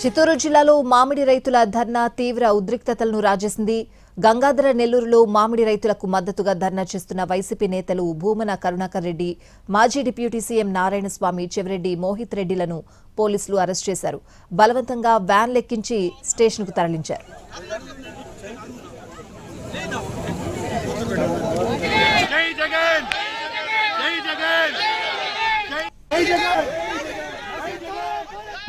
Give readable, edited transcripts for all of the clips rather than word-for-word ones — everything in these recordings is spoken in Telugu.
చిత్తూరు జిల్లాలో మామిడి రైతుల ధర్నా తీవ్ర ఉద్రిక్తతలను రాజేసింది. గంగాధర నెల్లూరులో మామిడి రైతులకు మద్దతుగా ధర్నా చేస్తున్న వైసీపీ నేతలు భూమన కరుణాకర్ రెడ్డి, మాజీ డిప్యూటీ సీఎం నారాయణస్వామి, చెవిరెడ్డి మోహిత్ రెడ్డిలను పోలీసులు అరెస్ట్ చేశారు. బలవంతంగా వ్యాన్ లెక్కించి స్టేషన్కు తరలించారు.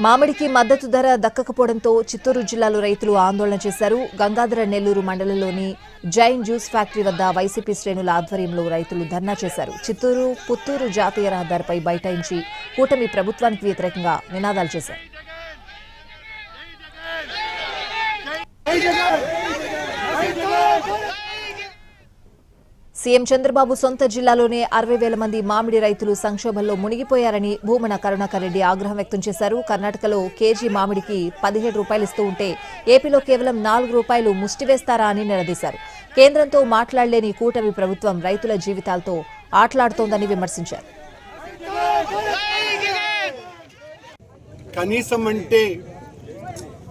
మామిడికి మద్దతు ధర దక్కకపోవడంతో చిత్తూరు జిల్లాలో రైతులు ఆందోళన చేశారు. గంగాధర నెల్లూరు మండలంలోని జైన్ జ్యూస్ ఫ్యాక్టరీ వద్ద వైసీపీ శ్రేణుల ఆధ్వర్యంలో రైతులు ధర్నా చేశారు. చిత్తూరు పుత్తూరు జాతీయ రహదారిపై బైఠాయించి కూటమి ప్రభుత్వానికి వ్యతిరేకంగా నినాదాలు చేశారు. సీఎం చంద్రబాబు సొంత జిల్లాలోనే 60,000 మంది మామిడి రైతులు సంక్షోభంలో మునిగిపోయారని భూమన కరుణాకర్ రెడ్డి ఆగ్రహం వ్యక్తం చేశారు. కర్ణాటకలో కేజీ మామిడికి 17 రూపాయలు ఇస్తూ ఉంటే ఏపీలో కేవలం 4 రూపాయలు ముష్టివేస్తారా అని నిలదీశారు. కేంద్రంతో మాట్లాడలేని కూటమి ప్రభుత్వం రైతుల జీవితాలతో ఆటలాడుతోందని విమర్శించారు. కనీసం అంటే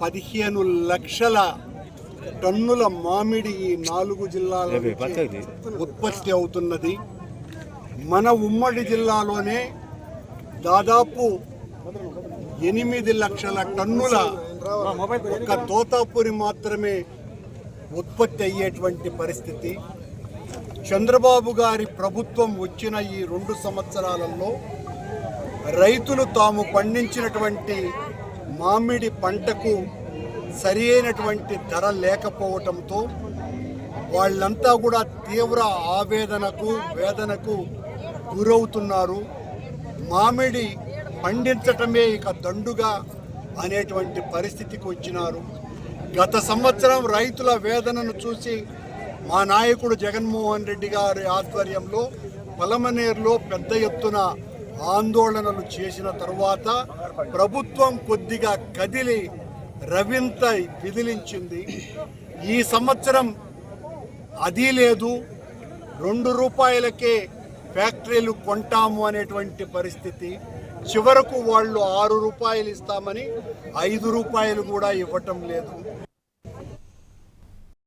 15 లక్షల టన్నుల మామిడి ఈ 4 జిల్లాల ఉత్పత్తి అవుతున్నది. మన ఉమ్మడి జిల్లాలోనే దాదాపు 8 లక్షల టన్నుల ఒక తోతాపురి మాత్రమే ఉత్పత్తి అయ్యేటువంటి పరిస్థితి. చంద్రబాబు గారి ప్రభుత్వం వచ్చిన ఈ 2 సంవత్సరాలలో రైతులు తాము పండించినటువంటి మామిడి పంటకు సరి అయినటువంటి ధర లేకపోవటంతో వాళ్ళంతా కూడా తీవ్ర ఆవేదనకు వేదనకు గురవుతున్నారు. మామిడి పండించటమే ఇక దండుగా అనేటువంటి పరిస్థితికి వచ్చినారు. గత సంవత్సరం రైతుల వేదనను చూసి మా నాయకుడు జగన్మోహన్ రెడ్డి గారి ఆధ్వర్యంలో పలమనేరులో పెద్ద ఎత్తున ఆందోళనలు చేసిన తరువాత ప్రభుత్వం కొద్దిగా కదిలి రవింత విదిలించింది. ఈ సంవత్సరం అది లేదు, 2 రూపాయలకే ఫ్యాక్టరీలు కొంటాము అనేటువంటి పరిస్థితి. చివరకు వాళ్ళు 6 రూపాయలు ఇస్తామని 5 రూపాయలు కూడా ఇవ్వటం లేదు.